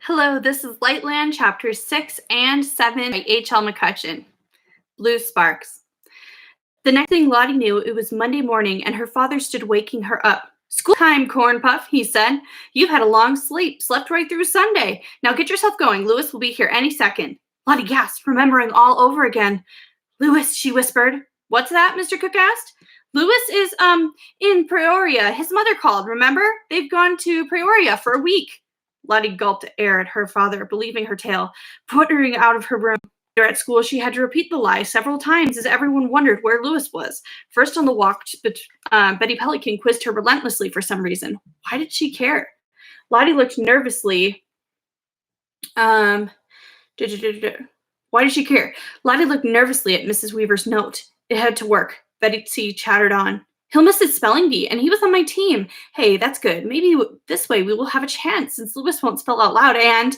Hello, this is Lightland Chapters 6 and 7 by H.L. McCutcheon. Blue Sparks. The next thing Lottie knew, it was Monday morning, and her father stood waking her up. "School time, Corn Puff," he said. "You've had a long sleep, slept right through Sunday. Now get yourself going. Lewis will be here any second." Lottie gasped, remembering all over again. "Lewis," she whispered. "What's that?" Mr. Cook asked. "Lewis is, in Peoria. His mother called, remember? They've gone to Peoria for a week." Lottie gulped air at her father, believing her tale, puttering out of her room. Later at school, she had to repeat the lie several times as everyone wondered where Lewis was. First on the walk, Betty Pelican quizzed her relentlessly for some reason. Why did she care? Lottie looked nervously. Why did she care? Lottie looked nervously at Mrs. Weaver's note. It had to work. Betty C. chattered on. "He'll miss his spelling bee, and he was on my team. Hey, that's good. Maybe this way we will have a chance, since Lewis won't spell out loud, and..."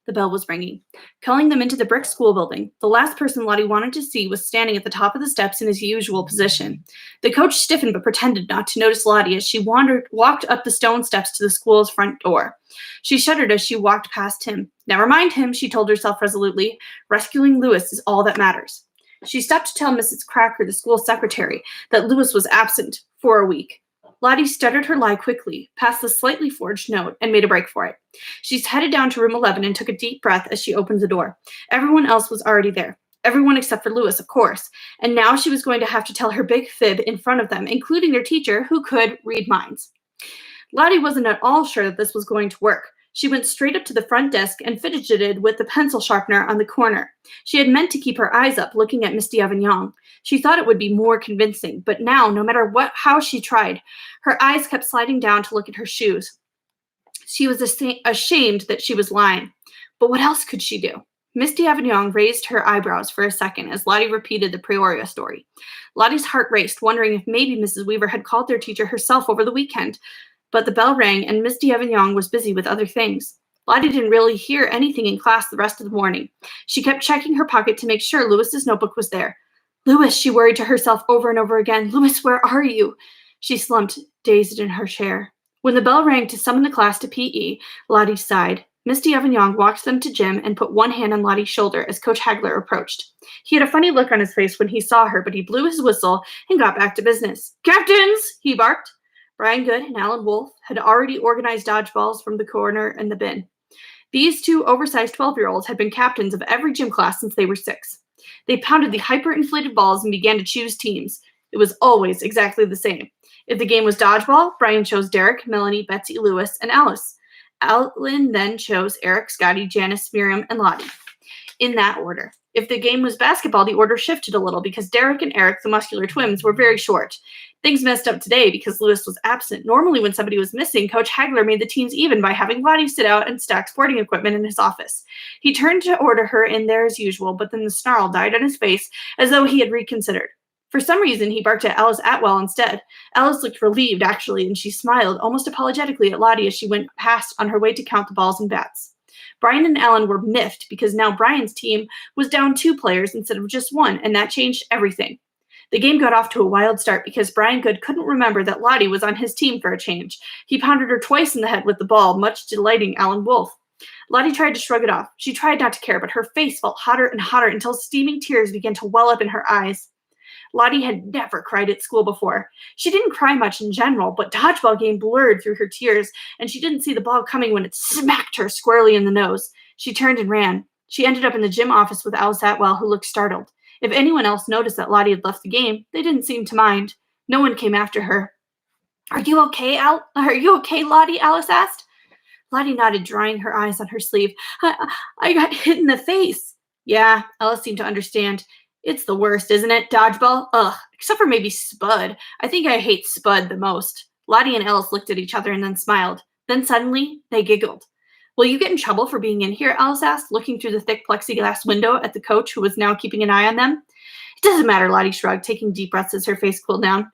The bell was ringing, calling them into the brick school building. The last person Lottie wanted to see was standing at the top of the steps in his usual position. The coach stiffened but pretended not to notice Lottie as she walked up the stone steps to the school's front door. She shuddered as she walked past him. "Never mind him," she told herself resolutely. "Rescuing Lewis is all that matters." She stopped to tell Mrs. Cracker, the school secretary, that Lewis was absent for a week. Lottie stuttered her lie quickly, passed the slightly forged note, and made a break for it. She headed down to room 11 and took a deep breath as she opened the door. Everyone else was already there. Everyone except for Lewis, of course. And now she was going to have to tell her big fib in front of them, including their teacher, who could read minds. Lottie wasn't at all sure that this was going to work. She went straight up to the front desk and fidgeted with the pencil sharpener on the corner. She had meant to keep her eyes up, looking at Miss D'Avignon. She thought it would be more convincing, but now, no matter how she tried, her eyes kept sliding down to look at her shoes. She was ashamed that she was lying. But what else could she do? Miss D'Avignon raised her eyebrows for a second as Lottie repeated the Peoria story. Lottie's heart raced, wondering if maybe Mrs. Weaver had called their teacher herself over the weekend. But the bell rang, and Miss D'Avignon was busy with other things. Lottie didn't really hear anything in class the rest of the morning. She kept checking her pocket to make sure Lewis's notebook was there. "Lewis," she worried to herself over and over again. "Lewis, where are you?" She slumped, dazed in her chair. When the bell rang to summon the class to PE, Lottie sighed. Miss D'Avignon walked them to Jim and put one hand on Lottie's shoulder as Coach Hagler approached. He had a funny look on his face when he saw her, but he blew his whistle and got back to business. "Captains!" he barked. Brian Good and Alan Wolfe had already organized dodgeballs from the corner and the bin. These two oversized 12-year-olds had been captains of every gym class since they were 6. They pounded the hyper-inflated balls and began to choose teams. It was always exactly the same. If the game was dodgeball, Brian chose Derek, Melanie, Betsy, Lewis, and Alice. Alan then chose Eric, Scotty, Janice, Miriam, and Lottie. In that order. If the game was basketball, the order shifted a little because Derek and Eric, the muscular twins, were very short. Things messed up today because Lewis was absent. Normally, when somebody was missing, Coach Hagler made the teams even by having Lottie sit out and stack sporting equipment in his office. He turned to order her in there as usual, but then the snarl died on his face as though he had reconsidered. For some reason, he barked at Alice Atwell instead. Alice looked relieved, actually, and she smiled almost apologetically at Lottie as she went past on her way to count the balls and bats. Brian and Alan were miffed because now Brian's team was down 2 players instead of just 1, and that changed everything. The game got off to a wild start because Brian Good couldn't remember that Lottie was on his team for a change. He pounded her twice in the head with the ball, much delighting Alan Wolfe. Lottie tried to shrug it off. She tried not to care, but her face felt hotter and hotter until steaming tears began to well up in her eyes. Lottie had never cried at school before. She didn't cry much in general, but dodgeball game blurred through her tears, and she didn't see the ball coming when it smacked her squarely in the nose. She turned and ran. She ended up in the gym office with Alice Atwell, who looked startled. If anyone else noticed that Lottie had left the game, they didn't seem to mind. No one came after her. Are you okay, Lottie?" Alice asked. Lottie nodded, drying her eyes on her sleeve. I got hit in the face." "Yeah," Alice seemed to understand. "It's the worst, isn't it? Dodgeball? Ugh, except for maybe Spud. I think I hate Spud the most." Lottie and Alice looked at each other and then smiled. Then suddenly, they giggled. "Will you get in trouble for being in here?" Alice asked, looking through the thick plexiglass window at the coach, who was now keeping an eye on them. "It doesn't matter," Lottie shrugged, taking deep breaths as her face cooled down.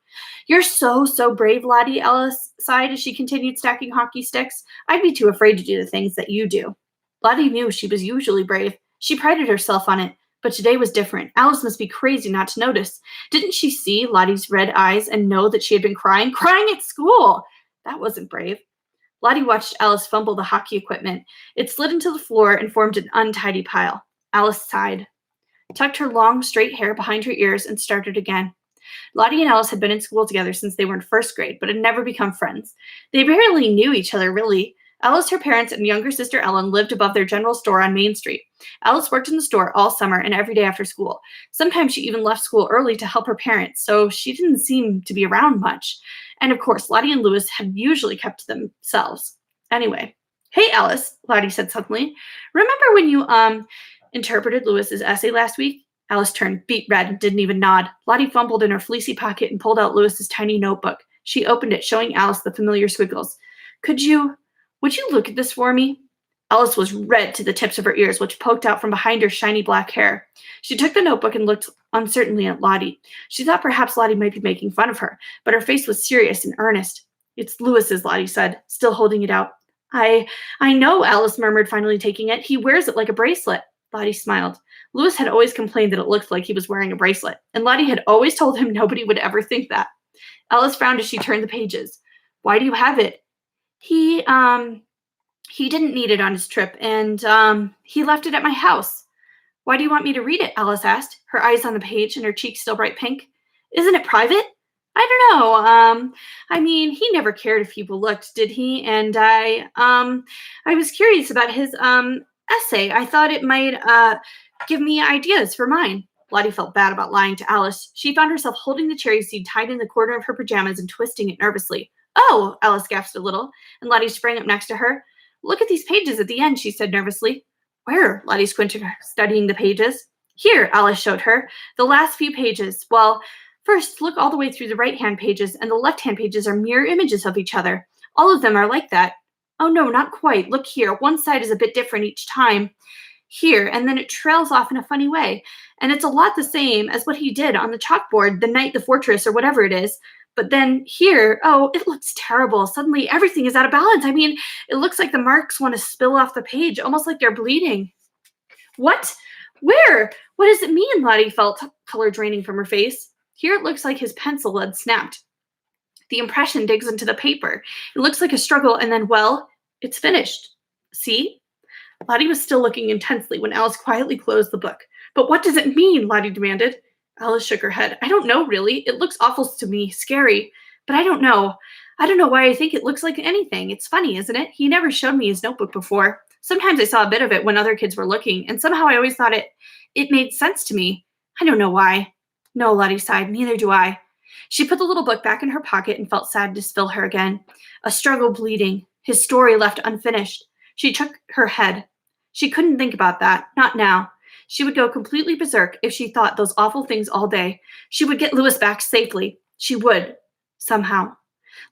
"You're so brave, Lottie," Alice sighed as she continued stacking hockey sticks. "I'd be too afraid to do the things that you do." Lottie knew she was usually brave. She prided herself on it. But today was different. Alice must be crazy not to notice. Didn't she see Lottie's red eyes and know that she had been crying? Crying at school! That wasn't brave. Lottie watched Alice fumble the hockey equipment. It slid into the floor and formed an untidy pile. Alice sighed, tucked her long, straight hair behind her ears, and started again. Lottie and Alice had been in school together since they were in first grade, but had never become friends. They barely knew each other, really. Alice, her parents, and younger sister Ellen lived above their general store on Main Street. Alice worked in the store all summer and every day after school. Sometimes she even left school early to help her parents, so she didn't seem to be around much. And of course, Lottie and Louis had usually kept to themselves. Anyway, hey Alice, Lottie said suddenly. Remember when you interpreted Louis's essay last week? Alice turned beet red and didn't even nod. Lottie fumbled in her fleecy pocket and pulled out Louis's tiny notebook. She opened it, showing Alice the familiar squiggles. Would you look at this for me? Alice was red to the tips of her ears, which poked out from behind her shiny black hair. She took the notebook and looked uncertainly at Lottie. She thought perhaps Lottie might be making fun of her, but her face was serious and earnest. It's Louis's, Lottie said, still holding it out. I know, Alice murmured, finally taking it. He wears it like a bracelet. Lottie smiled. Louis had always complained that it looked like he was wearing a bracelet, and Lottie had always told him nobody would ever think that. Alice frowned as she turned the pages. Why do you have it? He didn't need it on his trip, and he left it at my house. Why do you want me to read it? Alice asked, her eyes on the page and her cheeks still bright pink. Isn't it private? I don't know. I mean, he never cared if people looked, did he? And I was curious about his essay. I thought it might give me ideas for mine. Lottie felt bad about lying to Alice. She found herself holding the cherry seed tied in the corner of her pajamas and twisting it nervously. Oh, Alice gasped a little, and Lottie sprang up next to her. Look at these pages at the end, she said nervously. Where? Lottie squinted, studying the pages. Here, Alice showed her. The last few pages. Well, first, look all the way through the right-hand pages, and the left-hand pages are mirror images of each other. All of them are like that. Oh, no, not quite. Look here. One side is a bit different each time. Here, and then it trails off in a funny way. And it's a lot the same as what he did on the chalkboard the night the fortress or whatever it is. But then here, oh, it looks terrible. Suddenly, everything is out of balance. I mean, it looks like the marks want to spill off the page, almost like they're bleeding. What? Where? What does it mean? Lottie felt color draining from her face. Here it looks like his pencil had snapped. The impression digs into the paper. It looks like a struggle, and then, well, it's finished. See? Lottie was still looking intensely when Alice quietly closed the book. But what does it mean? Lottie demanded. Alice shook her head. I don't know, really. It looks awful to me, scary. But I don't know. I don't know why I think it looks like anything. It's funny, isn't it? He never showed me his notebook before. Sometimes I saw a bit of it when other kids were looking, and somehow I always thought it made sense to me. I don't know why. No, Lottie sighed. Neither do I. She put the little book back in her pocket and felt sadness fill her again. A struggle bleeding. His story left unfinished. She shook her head. She couldn't think about that. Not now. She would go completely berserk if she thought those awful things all day. She would get Louis back safely. She would. Somehow.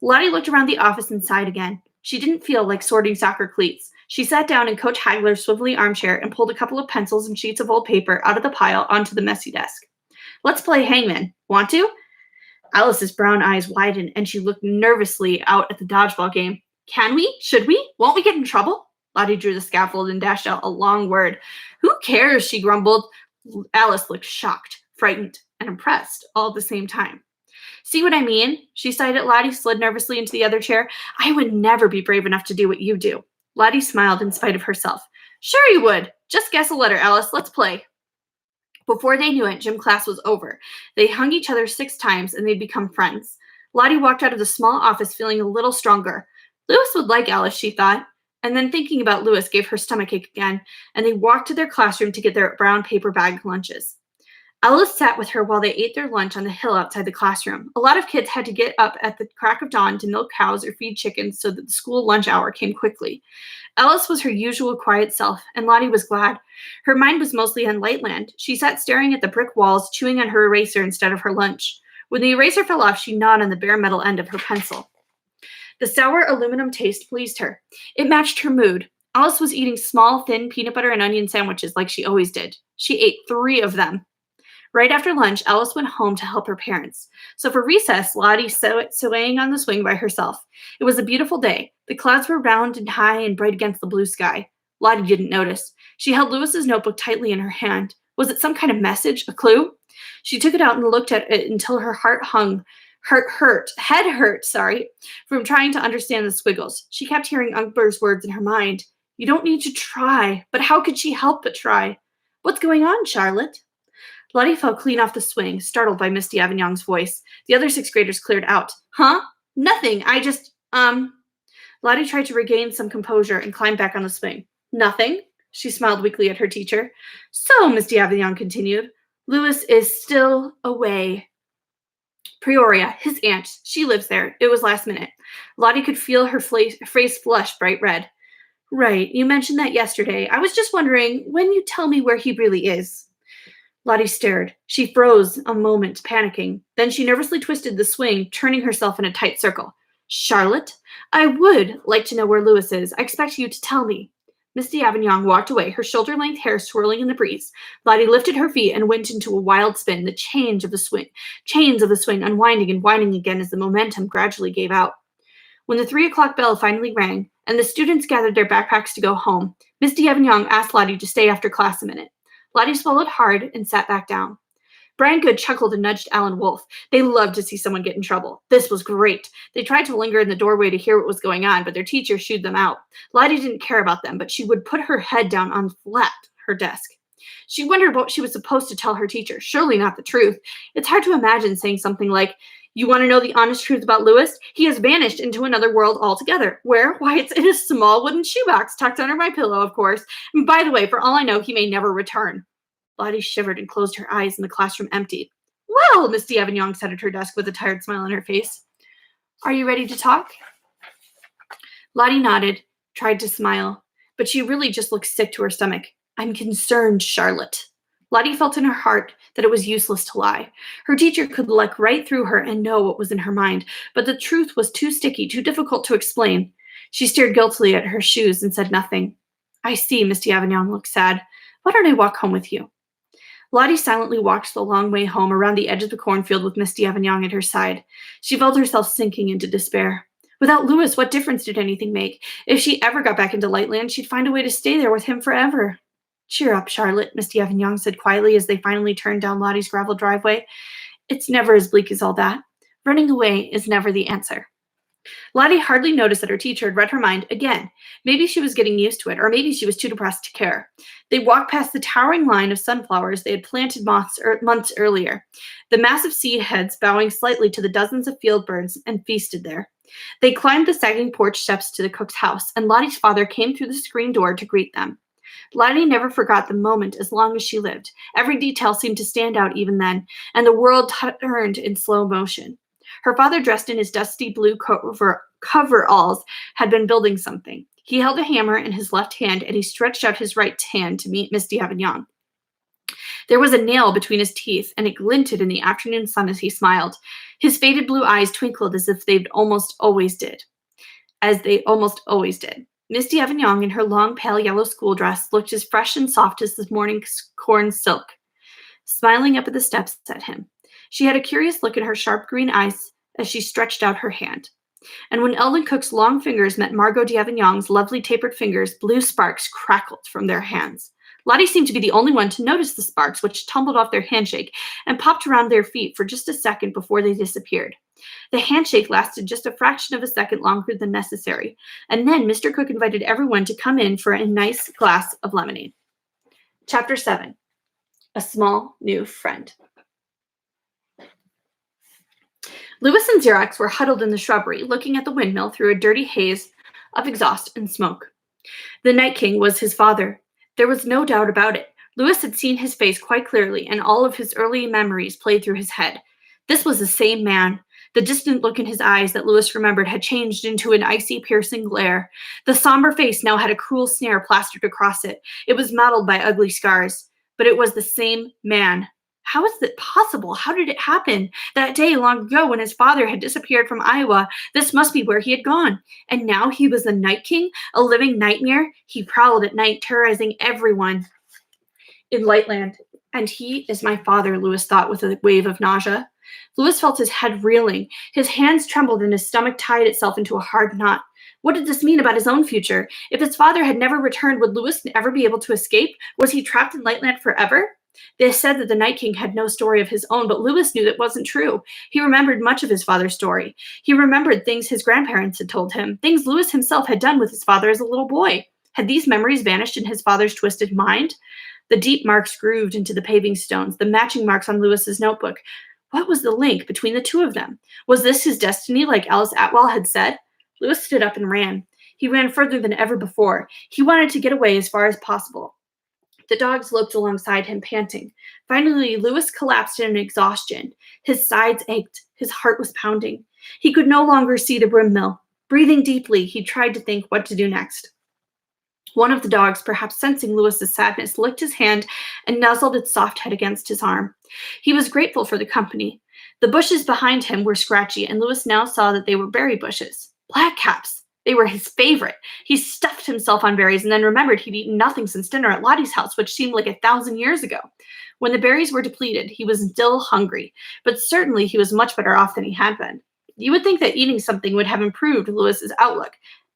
Lottie looked around the office and sighed again. She didn't feel like sorting soccer cleats. She sat down in Coach Hagler's swivelly armchair and pulled a couple of pencils and sheets of old paper out of the pile onto the messy desk. Let's play hangman. Want to? Alice's brown eyes widened and she looked nervously out at the dodgeball game. Can we? Should we? Won't we get in trouble? Lottie drew the scaffold and dashed out a long word. Who cares? She grumbled. Alice looked shocked, frightened, and impressed all at the same time. See what I mean? She sighed at Lottie, slid nervously into the other chair. I would never be brave enough to do what you do. Lottie smiled in spite of herself. Sure you would. Just guess a letter, Alice. Let's play. Before they knew it, gym class was over. They hung each other 6 times and they'd become friends. Lottie walked out of the small office feeling a little stronger. Louis would like Alice, she thought. And then thinking about Louis gave her stomachache again, and they walked to their classroom to get their brown paper bag lunches. Alice sat with her while they ate their lunch on the hill outside the classroom. A lot of kids had to get up at the crack of dawn to milk cows or feed chickens so that the school lunch hour came quickly. Alice was her usual quiet self, and Lottie was glad. Her mind was mostly on Lightland. She sat staring at the brick walls, chewing on her eraser instead of her lunch. When the eraser fell off, she gnawed on the bare metal end of her pencil. The sour aluminum taste pleased her. It matched her mood. Alice was eating small, thin peanut butter and onion sandwiches like she always did. She ate 3 of them. Right after lunch, Alice went home to help her parents. So for recess, Lottie swaying on the swing by herself. It was a beautiful day. The clouds were round and high and bright against the blue sky. Lottie didn't notice. She held Louis's notebook tightly in her hand. Was it some kind of message, a clue? She took it out and looked at it until her heart hung Head hurt, sorry, from trying to understand the squiggles. She kept hearing Unkber's words in her mind. You don't need to try. But how could she help but try? What's going on, Charlotte? Lottie fell clean off the swing, startled by Misty Avignon's voice. The other sixth graders cleared out. Huh? Nothing. I just, Lottie tried to regain some composure and climbed back on the swing. Nothing? She smiled weakly at her teacher. So, Misty Avignon continued, Louis is still away. Peoria, his aunt. She lives there. It was last minute. Lottie could feel her face flush bright red. Right, you mentioned that yesterday. I was just wondering when you tell me where he really is. Lottie stared. She froze a moment, panicking. Then she nervously twisted the swing, turning herself in a tight circle. Charlotte, I would like to know where Louis is. I expect you to tell me. Misty Avignon walked away, her shoulder-length hair swirling in the breeze. Lottie lifted her feet and went into a wild spin, the chains of the swing unwinding and winding again as the momentum gradually gave out. When the 3 o'clock bell finally rang, and the students gathered their backpacks to go home, Misty Avignon asked Lottie to stay after class a minute. Lottie swallowed hard and sat back down. Brian Good chuckled and nudged Alan Wolfe. They loved to see someone get in trouble. This was great. They tried to linger in the doorway to hear what was going on, but their teacher shooed them out. Lottie didn't care about them, but she would put her head down on her desk. She wondered what she was supposed to tell her teacher. Surely not the truth. It's hard to imagine saying something like, you want to know the honest truth about Louis? He has vanished into another world altogether. Where? Why, it's in a small wooden shoebox tucked under my pillow, of course. And by the way, for all I know, he may never return. Lottie shivered and closed her eyes, and the classroom emptied. Well, Misty Avignon sat at her desk with a tired smile on her face. Are you ready to talk? Lottie nodded, tried to smile, but she really just looked sick to her stomach. I'm concerned, Charlotte. Lottie felt in her heart that it was useless to lie. Her teacher could look right through her and know what was in her mind, but the truth was too sticky, too difficult to explain. She stared guiltily at her shoes and said nothing. I see, Misty Avignon looked sad. Why don't I walk home with you? Lottie silently walked the long way home around the edge of the cornfield with Misty Avignon at her side. She felt herself sinking into despair. Without Louis, what difference did anything make? If she ever got back into Lightland, she'd find a way to stay there with him forever. Cheer up, Charlotte, Misty Avignon said quietly as they finally turned down Lottie's gravel driveway. It's never as bleak as all that. Running away is never the answer. Lottie hardly noticed that her teacher had read her mind again. Maybe she was getting used to it, or maybe she was too depressed to care. They walked past the towering line of sunflowers they had planted months earlier, the massive seed heads bowing slightly to the dozens of field birds, and feasted there. They climbed the sagging porch steps to the cook's house, and Lottie's father came through the screen door to greet them. Lottie never forgot the moment as long as she lived. Every detail seemed to stand out even then, and the world turned in slow motion. Her father, dressed in his dusty blue coveralls, had been building something. He held a hammer in his left hand, and he stretched out his right hand to meet Misty Avignon. There was a nail between his teeth, and it glinted in the afternoon sun as he smiled. His faded blue eyes twinkled as if they almost always did. Misty Avignon, in her long, pale yellow school dress, looked as fresh and soft as this morning's corn silk, smiling up at the steps at him. She had a curious look in her sharp green eyes as she stretched out her hand. And when Eldon Cook's long fingers met Margot d'Avignon's lovely tapered fingers, blue sparks crackled from their hands. Lottie seemed to be the only one to notice the sparks, which tumbled off their handshake and popped around their feet for just a second before they disappeared. The handshake lasted just a fraction of a second longer than necessary, and then Mr. Cook invited everyone to come in for a nice glass of lemonade. Chapter 7. A Small New Friend. Louis and Xerox were huddled in the shrubbery, looking at the windmill through a dirty haze of exhaust and smoke. The Night King was his father. There was no doubt about it. Louis had seen his face quite clearly, and all of his early memories played through his head. This was the same man. The distant look in his eyes that Louis remembered had changed into an icy, piercing glare. The somber face now had a cruel sneer plastered across it. It was mottled by ugly scars. But it was the same man. How is it possible? How did it happen? That day long ago when his father had disappeared from Iowa, this must be where he had gone. And now he was the Night King, a living nightmare. He prowled at night, terrorizing everyone in Lightland. And he is my father, Louis thought with a wave of nausea. Louis felt his head reeling. His hands trembled and his stomach tied itself into a hard knot. What did this mean about his own future? If his father had never returned, would Louis ever be able to escape? Was he trapped in Lightland forever? They said that the Night King had no story of his own, but Lewis knew that wasn't true. He remembered much of his father's story. He remembered things his grandparents had told him, things Lewis himself had done with his father as a little boy. Had these memories vanished in his father's twisted mind? The deep marks grooved into the paving stones, the matching marks on Lewis's notebook. What was the link between the two of them? Was this his destiny, like Alice Atwell had said? Lewis stood up and ran. He ran further than ever before. He wanted to get away as far as possible. The dogs loped alongside him, panting. Finally, Lewis collapsed in exhaustion. His sides ached. His heart was pounding. He could no longer see the broom mill. Breathing deeply, he tried to think what to do next. One of the dogs, perhaps sensing Lewis's sadness, licked his hand and nuzzled its soft head against his arm. He was grateful for the company. The bushes behind him were scratchy, and Lewis now saw that they were berry bushes. Blackcaps. They were his favorite. He stuffed himself on berries and then remembered he'd eaten nothing since dinner at Lottie's house, which seemed like 1,000 years ago. When the berries were depleted, he was still hungry, but certainly he was much better off than he had been. You would think that eating something would have improved Lewis's outlook.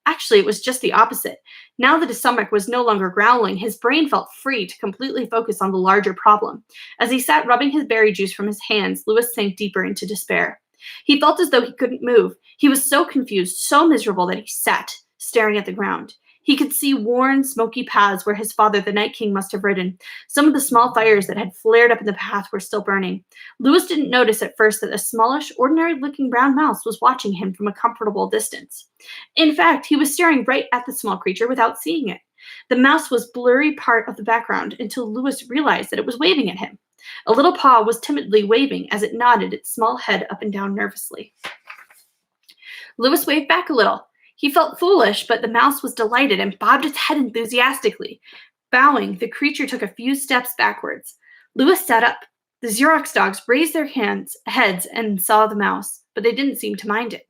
Actually, it was just the opposite. Now that his stomach was no longer growling, his brain felt free to completely focus on the larger problem. As he sat rubbing his berry juice from his hands, Lewis sank deeper into despair. He felt as though he couldn't move. He was so confused, so miserable that he sat, staring at the ground. He could see worn, smoky paths where his father, the Night King, must have ridden. Some of the small fires that had flared up in the path were still burning. Lewis didn't notice at first that a smallish, ordinary-looking brown mouse was watching him from a comfortable distance. In fact, he was staring right at the small creature without seeing it. The mouse was a blurry part of the background until Lewis realized that it was waving at him. A little paw was timidly waving as it nodded its small head up and down nervously. Lewis waved back a little. He felt foolish, but the mouse was delighted and bobbed its head enthusiastically. Bowing, the creature took a few steps backwards. Lewis sat up. The Xerox dogs raised their heads and saw the mouse, but they didn't seem to mind it.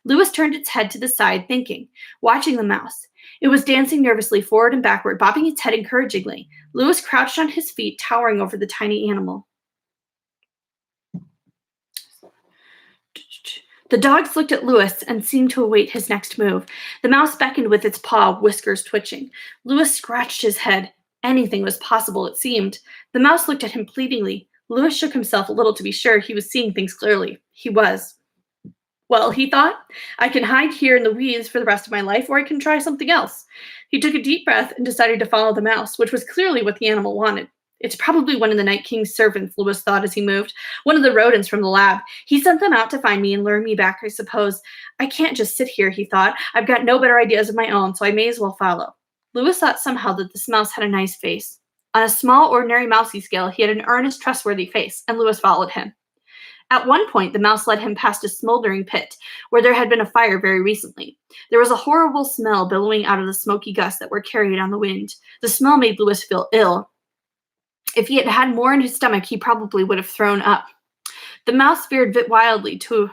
Lewis turned its head to the side, thinking, watching the mouse. It was dancing nervously forward and backward, bobbing its head encouragingly. Lewis crouched on his feet, towering over the tiny animal. The dogs looked at Lewis and seemed to await his next move. The mouse beckoned with its paw, whiskers twitching. Lewis scratched his head. Anything was possible, it seemed. The mouse looked at him pleadingly. Lewis shook himself a little to be sure he was seeing things clearly. He was. Well, he thought, I can hide here in the weeds for the rest of my life, or I can try something else. He took a deep breath and decided to follow the mouse, which was clearly what the animal wanted. It's probably one of the Night King's servants, Lewis thought as he moved. One of the rodents from the lab. He sent them out to find me and lure me back, I suppose. I can't just sit here, he thought. I've got no better ideas of my own, so I may as well follow. Lewis thought somehow that this mouse had a nice face. On a small, ordinary mousy scale, he had an earnest, trustworthy face, and Lewis followed him. At one point, the mouse led him past a smoldering pit, where there had been a fire very recently. There was a horrible smell billowing out of the smoky gusts that were carried on the wind. The smell made Lewis feel ill. If he had had more in his stomach, he probably would have thrown up. The mouse veered wildly to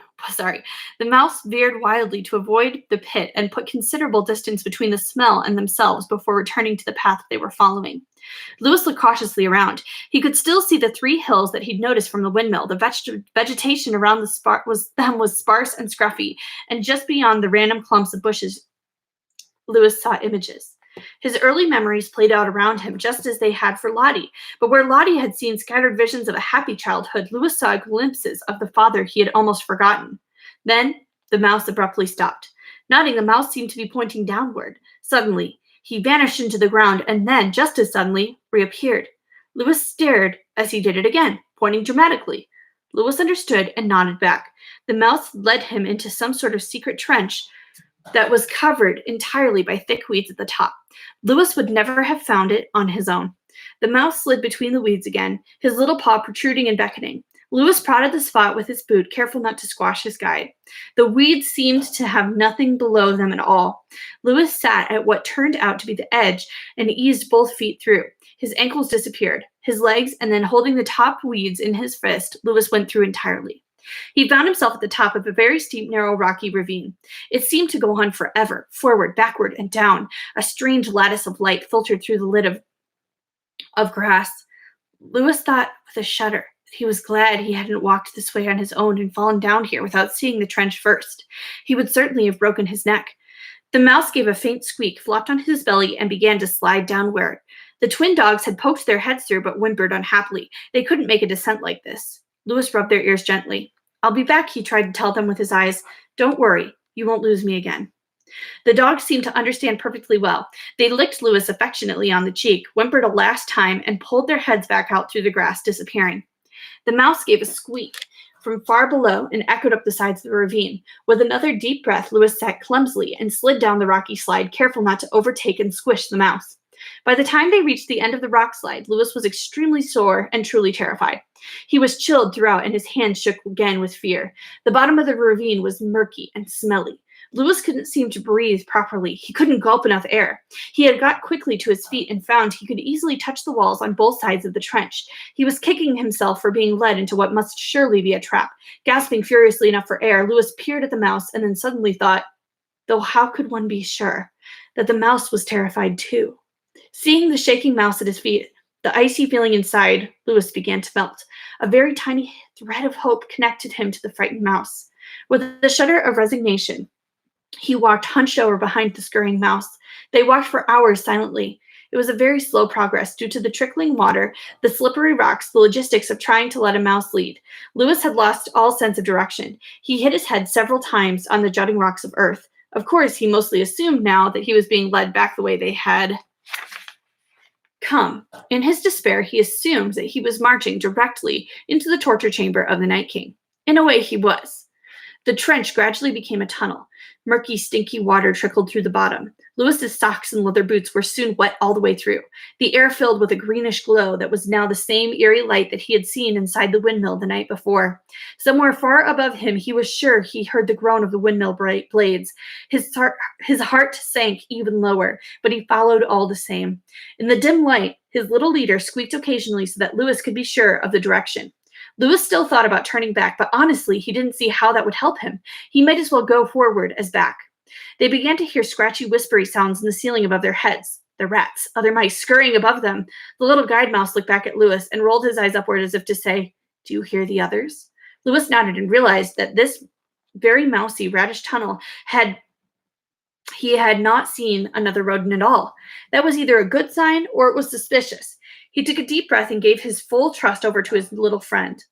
avoid the pit and put considerable distance between the smell and themselves before returning to the path they were following. Lewis looked cautiously around. He could still see the 3 hills that he'd noticed from the windmill. The vegetation around them was sparse and scruffy, and just beyond the random clumps of bushes, Lewis saw images. His early memories played out around him just as they had for Lottie, but where Lottie had seen scattered visions of a happy childhood, Lewis saw glimpses of the father he had almost forgotten. Then the mouse abruptly stopped. Nodding, the mouse seemed to be pointing downward. Suddenly, he vanished into the ground and then, just as suddenly, reappeared. Lewis stared as he did it again, pointing dramatically. Lewis understood and nodded back. The mouse led him into some sort of secret trench that was covered entirely by thick weeds at the top. Lewis would never have found it on his own. The mouse slid between the weeds again, his little paw protruding and beckoning. Lewis prodded the spot with his boot, careful not to squash his guide. The weeds seemed to have nothing below them at all. Lewis sat at what turned out to be the edge and eased both feet through. His ankles disappeared, his legs, and then holding the top weeds in his fist, Lewis went through entirely. He found himself at the top of a very steep, narrow, rocky ravine. It seemed to go on forever, forward, backward, and down. A strange lattice of light filtered through the lid of grass. Lewis thought with a shudder that he was glad he hadn't walked this way on his own and fallen down here without seeing the trench first. He would certainly have broken his neck. The mouse gave a faint squeak, flopped on his belly, and began to slide downward. The twin dogs had poked their heads through but whimpered unhappily. They couldn't make a descent like this. Louis rubbed their ears gently. I'll be back, he tried to tell them with his eyes. Don't worry, you won't lose me again. The dogs seemed to understand perfectly well. They licked Louis affectionately on the cheek, whimpered a last time, and pulled their heads back out through the grass, disappearing. The mouse gave a squeak from far below and echoed up the sides of the ravine. With another deep breath, Louis sat clumsily and slid down the rocky slide, careful not to overtake and squish the mouse. By the time they reached the end of the rock slide, Louis was extremely sore and truly terrified. He was chilled throughout, and his hands shook again with fear. The bottom of the ravine was murky and smelly. Louis couldn't seem to breathe properly. He couldn't gulp enough air. He had got quickly to his feet and found he could easily touch the walls on both sides of the trench. He was kicking himself for being led into what must surely be a trap. Gasping furiously enough for air, Louis peered at the mouse and then suddenly thought, though how could one be sure, that the mouse was terrified too? Seeing the shaking mouse at his feet, the icy feeling inside Louis began to melt. A very tiny thread of hope connected him to the frightened mouse. With a shudder of resignation, he walked hunched over behind the scurrying mouse. They walked for hours silently. It was a very slow progress due to the trickling water, the slippery rocks, the logistics of trying to let a mouse lead. Louis had lost all sense of direction. He hit his head several times on the jutting rocks of earth. Of course, he mostly assumed now that he was being led back the way they had come. In his despair, he assumed that he was marching directly into the torture chamber of the Night King. In a way, he was. The trench gradually became a tunnel. Murky, stinky water trickled through the bottom. Louis's socks and leather boots were soon wet all the way through. The air filled with a greenish glow that was now the same eerie light that he had seen inside the windmill the night before. Somewhere far above him, he was sure he heard the groan of the windmill blades. His heart sank even lower, but he followed all the same. In the dim light, his little leader squeaked occasionally so that Louis could be sure of the direction. Louis still thought about turning back, but honestly, he didn't see how that would help him. He might as well go forward as back. They began to hear scratchy, whispery sounds in the ceiling above their heads. The rats, other mice scurrying above them. The little guide mouse looked back at Louis and rolled his eyes upward as if to say, "Do you hear the others?" Louis nodded and realized that this very mousy, radish tunnel he had not seen another rodent at all. That was either a good sign or it was suspicious. He took a deep breath and gave his full trust over to his little friend.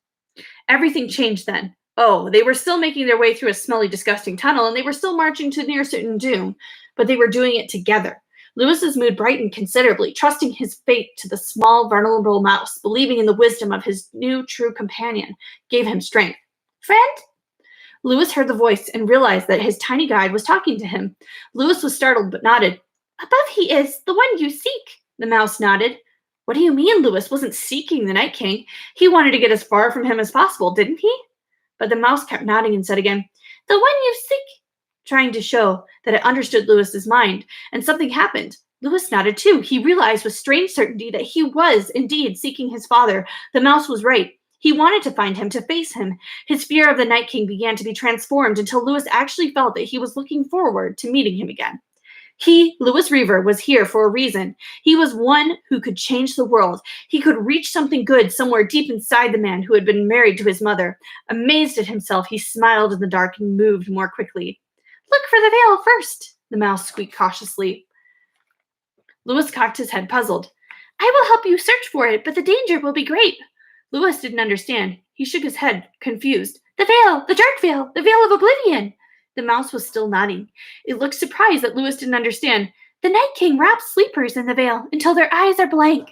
Everything changed then. Oh, they were still making their way through a smelly, disgusting tunnel, and they were still marching to near certain doom, but they were doing it together. Louis's mood brightened considerably, trusting his fate to the small, vulnerable mouse, believing in the wisdom of his new, true companion, gave him strength. Friend? Louis heard the voice and realized that his tiny guide was talking to him. Louis was startled but nodded. Above he is, the one you seek. The mouse nodded. What do you mean Louis wasn't seeking the Night King? He wanted to get as far from him as possible, didn't he? But the mouse kept nodding and said again, the one you seek, trying to show that it understood Louis's mind. And something happened. Louis nodded too. He realized with strange certainty that he was indeed seeking his father. The mouse was right. He wanted to find him, to face him. His fear of the Night King began to be transformed until Louis actually felt that he was looking forward to meeting him again. He, Louis Reaver, was here for a reason. He was one who could change the world. He could reach something good somewhere deep inside the man who had been married to his mother. Amazed at himself, he smiled in the dark and moved more quickly. Look for the veil first, the mouse squeaked cautiously. Louis cocked his head, puzzled. I will help you search for it, but the danger will be great. Louis didn't understand. He shook his head, confused. The veil, the dark veil, the veil of oblivion. The mouse was still nodding. It looked surprised that Louis didn't understand. The Night King wraps sleepers in the veil until their eyes are blank.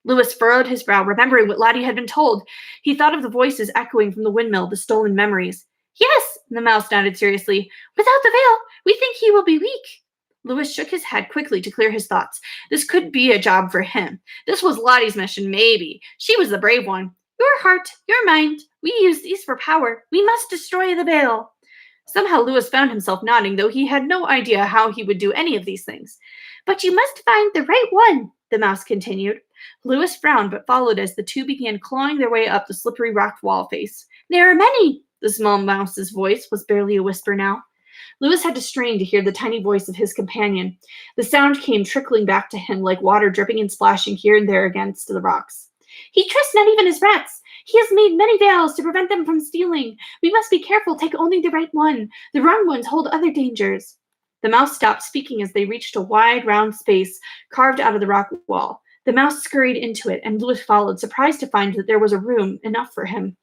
Louis furrowed his brow, remembering what Lottie had been told. He thought of the voices echoing from the windmill, the stolen memories. Yes, the mouse nodded seriously. Without the veil, we think he will be weak. Louis shook his head quickly to clear his thoughts. This could be a job for him. This was Lottie's mission, maybe. She was the brave one. Your heart, your mind. We use these for power. We must destroy the veil. Somehow Louis found himself nodding, though he had no idea how he would do any of these things. But you must find the right one, the mouse continued. Louis frowned, but followed as the two began clawing their way up the slippery rock wall face. There are many. The small mouse's voice was barely a whisper now. Louis had to strain to hear the tiny voice of his companion. The sound came trickling back to him like water dripping and splashing here and there against the rocks. He trusts not even his rats. He has made many veils to prevent them from stealing. We must be careful, take only the right one. The wrong ones hold other dangers. The mouse stopped speaking as they reached a wide, round space carved out of the rock wall. The mouse scurried into it, and Louis followed, surprised to find that there was a room enough for him.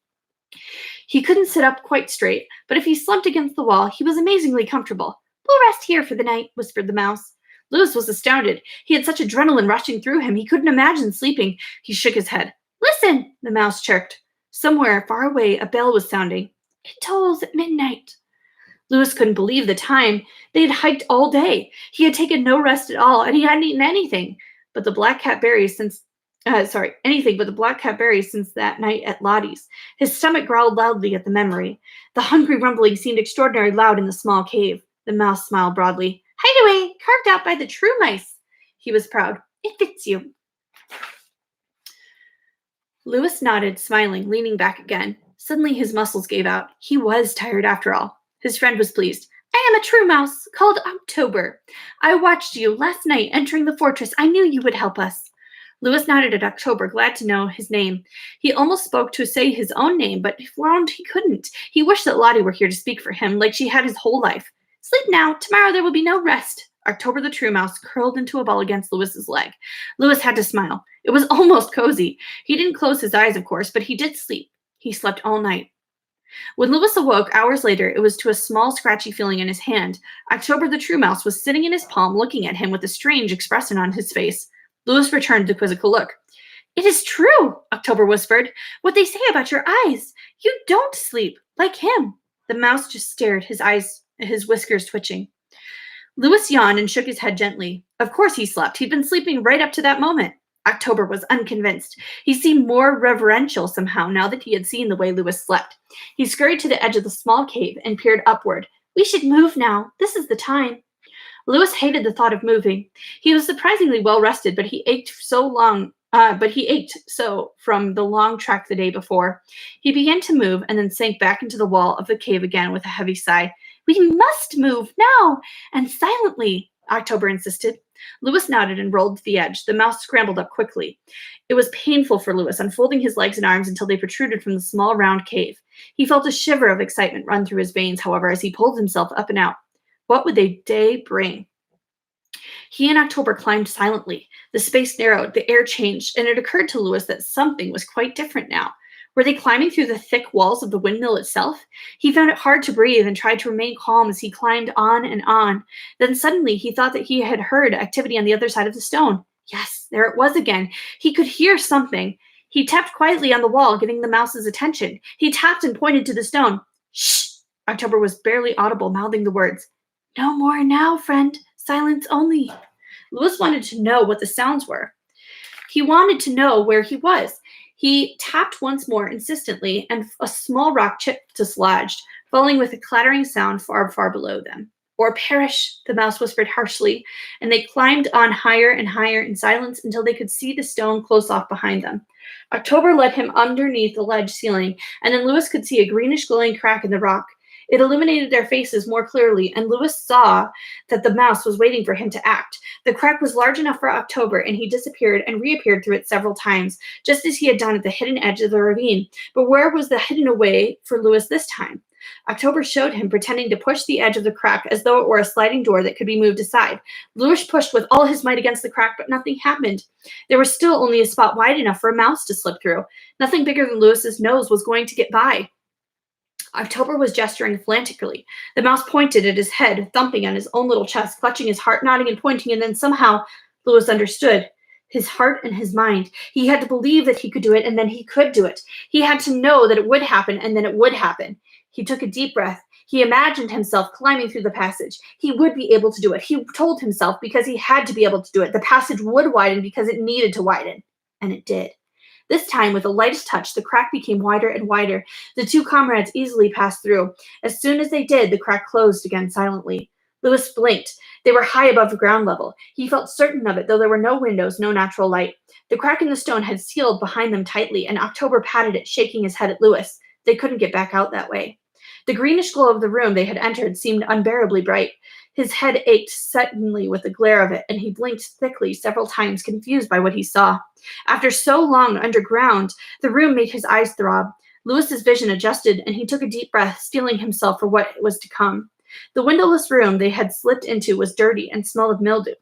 He couldn't sit up quite straight, but if he slumped against the wall, he was amazingly comfortable. "We'll rest here for the night," whispered the mouse. Louis was astounded. He had such adrenaline rushing through him, he couldn't imagine sleeping. He shook his head. "Listen," the mouse chirped. Somewhere far away, a bell was sounding. "It tolls at midnight." Louis couldn't believe the time. They had hiked all day. He had taken no rest at all, and he hadn't eaten but the black cat berries since anything but the black cat berries since that night at Lottie's. His stomach growled loudly at the memory. The hungry rumbling seemed extraordinarily loud in the small cave. The mouse smiled broadly. "Hideaway, carved out by the true mice." He was proud. "It fits you." Louis nodded, smiling, leaning back again. Suddenly his muscles gave out. He was tired after all. His friend was pleased. "I am a true mouse, called October. I watched you last night entering the fortress. I knew you would help us." Louis nodded at October, glad to know his name. He almost spoke to say his own name, but found he couldn't. He wished that Lottie were here to speak for him, like she had his whole life. "Sleep now. Tomorrow there will be no rest." October the true mouse curled into a ball against Louis's leg. Louis had to smile. It was almost cozy. He didn't close his eyes, of course, but he did sleep. He slept all night. When Louis awoke hours later, it was to a small scratchy feeling in his hand. October the true mouse was sitting in his palm looking at him with a strange expression on his face. Louis returned the quizzical look. "It is true," October whispered. "What they say about your eyes. You don't sleep, like him." The mouse just stared, his whiskers twitching. Louis yawned and shook his head gently. Of course he slept. He'd been sleeping right up to that moment. October was unconvinced. He seemed more reverential somehow now that he had seen the way Louis slept. He scurried to the edge of the small cave and peered upward. "We should move now. This is the time." Louis hated the thought of moving. He was surprisingly well rested, but he ached so from the long trek the day before. He began to move and then sank back into the wall of the cave again with a heavy sigh. "We must move now, and silently," October insisted. Louis nodded and rolled to the edge. The mouse scrambled up quickly. It was painful for Louis, unfolding his legs and arms until they protruded from the small round cave. He felt a shiver of excitement run through his veins, however, as he pulled himself up and out. What would the day bring? He and October climbed silently. The space narrowed, the air changed, and it occurred to Louis that something was quite different now. Were they climbing through the thick walls of the windmill itself? He found it hard to breathe and tried to remain calm as he climbed on and on. Then suddenly he thought that he had heard activity on the other side of the stone. Yes, there it was again. He could hear something. He tapped quietly on the wall, getting the mouse's attention. He tapped and pointed to the stone. "Shh!" October was barely audible, mouthing the words. "No more now, friend. Silence only." Louis wanted to know what the sounds were. He wanted to know where he was. He tapped once more insistently, and a small rock chipped dislodged, falling with a clattering sound far, far below them. "Or perish," the mouse whispered harshly, and they climbed on higher and higher in silence until they could see the stone close off behind them. October led him underneath the ledge ceiling, and then Louis could see a greenish glowing crack in the rock. It illuminated their faces more clearly, and Louis saw that the mouse was waiting for him to act. The crack was large enough for October, and he disappeared and reappeared through it several times, just as he had done at the hidden edge of the ravine. But where was the hidden away for Louis this time? October showed him, pretending to push the edge of the crack as though it were a sliding door that could be moved aside. Louis pushed with all his might against the crack, but nothing happened. There was still only a spot wide enough for a mouse to slip through. Nothing bigger than Louis's nose was going to get by. October was gesturing frantically. The mouse pointed at his head, thumping on his own little chest, clutching his heart, nodding and pointing, and then somehow Louis understood. His heart and his mind. He had to believe that he could do it, and then he could do it. He had to know that it would happen, and then it would happen. He took a deep breath. He imagined himself climbing through the passage. He would be able to do it. He told himself because he had to be able to do it. The passage would widen because it needed to widen. And it did. This time, with the lightest touch, the crack became wider and wider. The two comrades easily passed through. As soon as they did, the crack closed again silently. Louis blinked. They were high above the ground level. He felt certain of it, though there were no windows, no natural light. The crack in the stone had sealed behind them tightly, and October patted it, shaking his head at Louis. They couldn't get back out that way. The greenish glow of the room they had entered seemed unbearably bright. His head ached suddenly with the glare of it, and he blinked thickly several times, confused by what he saw. After so long underground, the room made his eyes throb. Louis's vision adjusted, and he took a deep breath, steeling himself for what was to come. The windowless room they had slipped into was dirty and smelled of mildew.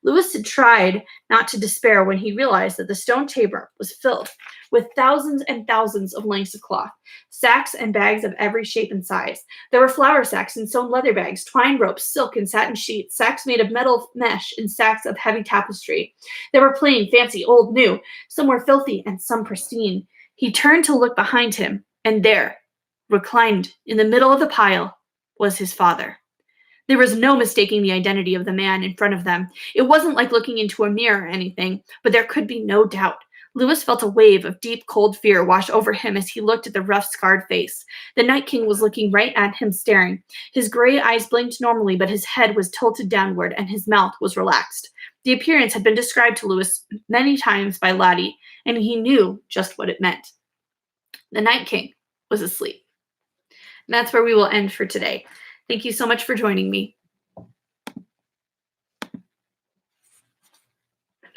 Lewis had tried not to despair when he realized that the stone table was filled with thousands and thousands of lengths of cloth, sacks and bags of every shape and size. There were flour sacks and sewn leather bags, twine ropes, silk and satin sheets, sacks made of metal mesh, and sacks of heavy tapestry. They were plain, fancy, old, new. Some were filthy and some pristine. He turned to look behind him, and there, reclined in the middle of the pile, was his father. There was no mistaking the identity of the man in front of them. It wasn't like looking into a mirror or anything, but there could be no doubt. Lewis felt a wave of deep, cold fear wash over him as he looked at the rough, scarred face. The Night King was looking right at him, staring. His gray eyes blinked normally, but his head was tilted downward and his mouth was relaxed. The appearance had been described to Lewis many times by Lottie, and he knew just what it meant. The Night King was asleep. And that's where we will end for today. Thank you so much for joining me.